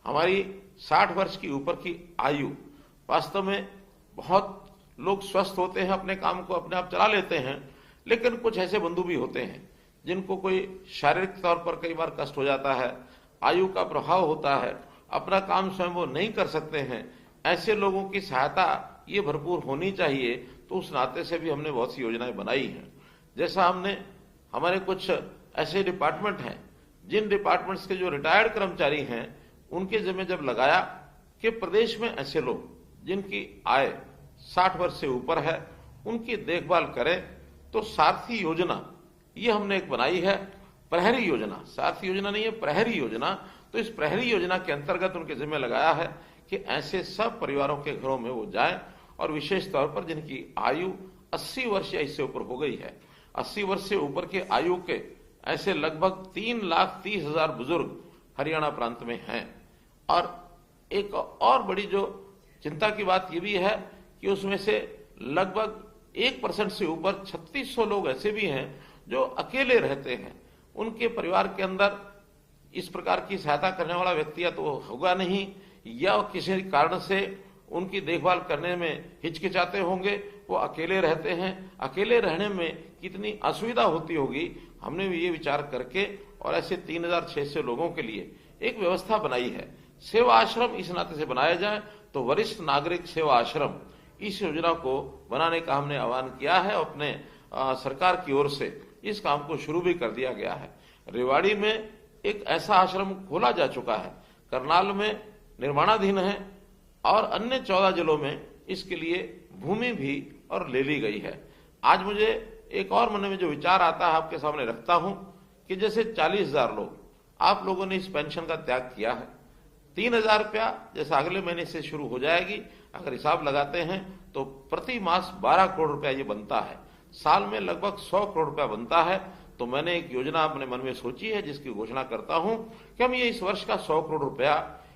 हमारी 60 वर्ष की ऊपर की आयु, वास्तव में बहुत लोग स्वस्थ होते हैं, अपने काम को अपने आप चला लेते हैं, लेकिन कुछ ऐसे बंधु भी होते हैं जिनको कोई शारीरिक तौर पर कई बार कष्ट हो जाता है, आयु का प्रभाव होता है, अपना काम स्वयं वो नहीं कर सकते हैं। ऐसे लोगों की सहायता ये भरपूर होनी चाहिए। तो उस नाते से भी हमने बहुत सी योजनाएं बनाई हैं। जैसा हमने, हमारे कुछ ऐसे डिपार्टमेंट हैं जिन डिपार्टमेंट्स के जो रिटायर्ड कर्मचारी हैं उनके जिम्मे जब लगाया कि प्रदेश में ऐसे लोग जिनकी आय 60 वर्ष से ऊपर है उनकी देखभाल करें, तो सारथी योजना ये हमने एक बनाई है। प्रहरी योजना, सारथी योजना नहीं है, प्रहरी योजना। तो इस प्रहरी योजना के अंतर्गत उनके जिम्मे लगाया है कि ऐसे सब परिवारों के घरों में वो जाएं, और विशेष तौर पर जिनकी आयु 80 वर्ष या इससे ऊपर हो गई है, 80 वर्ष से ऊपर के आयु के ऐसे लगभग 3,30,000 बुजुर्ग हरियाणा प्रांत में हैं। और एक और बड़ी जो चिंता की बात यह भी है कि उसमें से लगभग 1% से ऊपर 3600 लोग ऐसे भी हैं जो अकेले रहते हैं। उनके परिवार के अंदर इस प्रकार की सहायता करने वाला व्यक्ति या तो होगा नहीं, या किसी कारण से उनकी देखभाल करने में हिचकिचाते होंगे, वो अकेले रहते हैं। अकेले रहने में कितनी असुविधा होती होगी, हमने भी ये विचार करके और ऐसे 3600 लोगों के लिए एक व्यवस्था बनाई है। सेवा आश्रम इस नाते से बनाया जाए तो वरिष्ठ नागरिक सेवा आश्रम, इस योजना को बनाने का हमने आह्वान किया है। अपने सरकार की ओर से इस काम को शुरू भी कर दिया गया है। रेवाड़ी में एक ऐसा आश्रम खोला जा चुका है, करनाल में निर्माणाधीन है, और अन्य 14 जिलों में इसके लिए भूमि भी और ले ली गई है। आज मुझे एक और मन में जो विचार आता है आपके सामने रखता हूं कि जैसे 40,000 लोग, आप लोगों ने इस पेंशन का त्याग किया है, 3,000 रुपया जैसा अगले महीने से शुरू हो जाएगी। अगर हिसाब लगाते हैं तो प्रति मास 12 करोड़ रुपया ये बनता है, साल में लगभग 100 करोड़ रुपया बनता है। तो मैंने एक योजना अपने मन में सोची है जिसकी घोषणा करता हूं कि हम ये इस वर्ष का 100 करोड़ रुपया,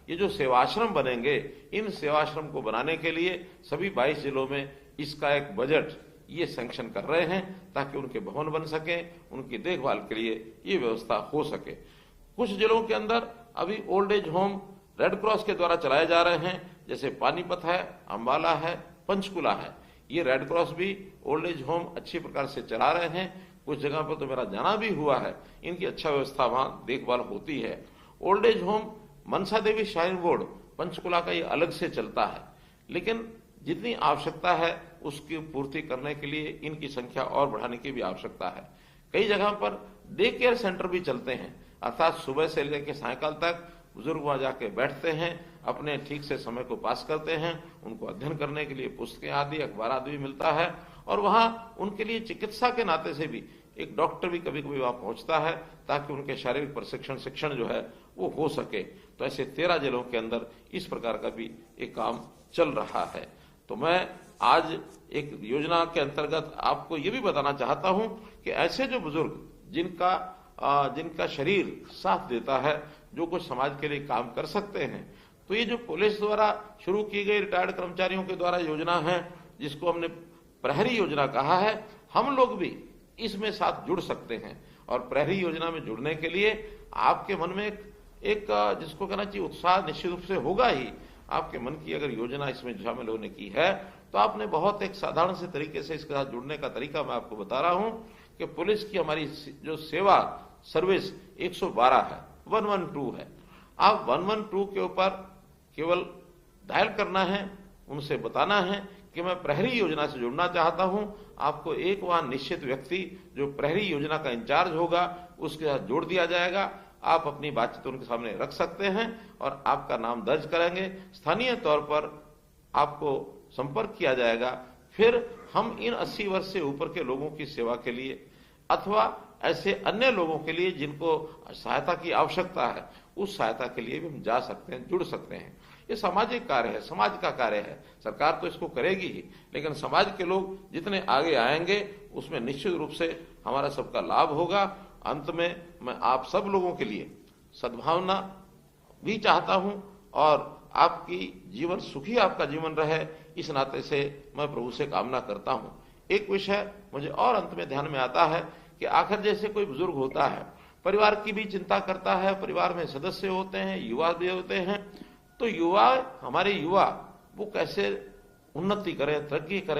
ये जो सेवाश्रम बनेंगे, इन सेवाश्रम को बनाने के लिए सभी 22 जिलों में इसका एक बजट ये सैंक्शन कर रहे हैं, ताकि उनके भवन बन सके, उनकी देखभाल के लिए ये व्यवस्था हो सके। कुछ जिलों के अंदर अभी old age home red cross के द्वारा चलाए जा रहे हैं, जैसे पानीपत है, अंबाला है, पंचकुला है। ये रेड क्रॉस भी ओल्ड एज होम अच्छी प्रकार से चला रहे हैं। कुछ जगह पर तो मेरा जाना भी हुआ है, इनकी अच्छा व्यवस्था वहां देखभाल होती है। Old age home Mansa Devi shrine board Panchkula का ये अलग से चलता है, लेकिन जितनी आवश्यकता है उसकी पूर्ति करने के लिए इनकी संख्या और बढ़ाने की भी आवश्यकता है। कई जगह पर डे केयर सेंटर भी चलते हैं, अर्थात सुबह से लेकर सायंकाल तक बुजुर्ग वहां जाके बैठते हैं, अपने ठीक से समय को पास करते हैं। उनको अध्ययन करने के लिए पुस्तकें आदि, अखबार आदि भी मिलता है, और वहां उनके लिए चिकित्सा के नाते से भी एक डॉक्टर भी कभी कभी वहां पहुंचता है, ताकि उनके शारीरिक प्रशिक्षण शिक्षण जो है वो हो सके। तो ऐसे 13 जिलों के अंदर इस प्रकार का भी एक काम चल रहा है। तो मैं आज एक योजना के अंतर्गत आपको ये भी बताना चाहता हूं कि ऐसे जो बुजुर्ग जिनका शरीर साथ देता है, जो कुछ समाज के लिए काम कर सकते हैं, तो ये जो पुलिस द्वारा शुरू की गई रिटायर्ड कर्मचारियों के द्वारा योजना है, जिसको हमने प्रहरी योजना कहा है, हम लोग भी इसमें साथ जुड़ सकते हैं। और प्रहरी योजना में जुड़ने के लिए आपके मन में एक जिसको कहना चाहिए उत्साह निश्चित रूप से होगा ही। आपके मन की अगर योजना इसमें शामिल होने की है, तो आपने बहुत एक साधारण से तरीके से इसके साथ जुड़ने का तरीका मैं आपको बता रहा हूं कि पुलिस की हमारी जो सेवा सर्विस 112 है, 112 है। आप 112 के ऊपर केवल डायल करना है, उनसे बताना है कि मैं प्रहरी योजना से जुड़ना चाहता हूं। आपको एक वहां निश्चित व्यक्ति जो प्रहरी योजना का इंचार्ज होगा उसके साथ जोड़ दिया जाएगा। आप अपनी बातचीत उनके सामने रख सकते हैं और आपका नाम दर्ज करेंगे। स्थानीय तौर पर आपको संपर्क किया जाएगा। फिर हम इन 80 वर्ष से ऊपर के लोगों की सेवा के लिए अथवा ऐसे अन्य लोगों के लिए जिनको सहायता की आवश्यकता है, उस सहायता के लिए भी हम जा सकते हैं, जुड़ सकते हैं। ये सामाजिक कार्य है, समाज का कार्य है। सरकार तो इसको करेगी ही, लेकिन समाज के लोग जितने आगे आएंगे उसमें निश्चित रूप से हमारा सबका लाभ होगा। अंत में मैं आप सब लोगों के लिए सद्भावना भी चाहता हूं और आपकी जीवन सुखी आपका जीवन रहे, इस नाते से मैं प्रभु से कामना करता हूं। एक विषय मुझे और अंत में ध्यान में आता है कि आखिर जैसे कोई बुजुर्ग होता है परिवार की भी चिंता करता है, परिवार में सदस्य होते हैं, युवा भी होते हैं। तो युवा, हमारे युवा वो कैसे उन्नति करें, तरक्की करें,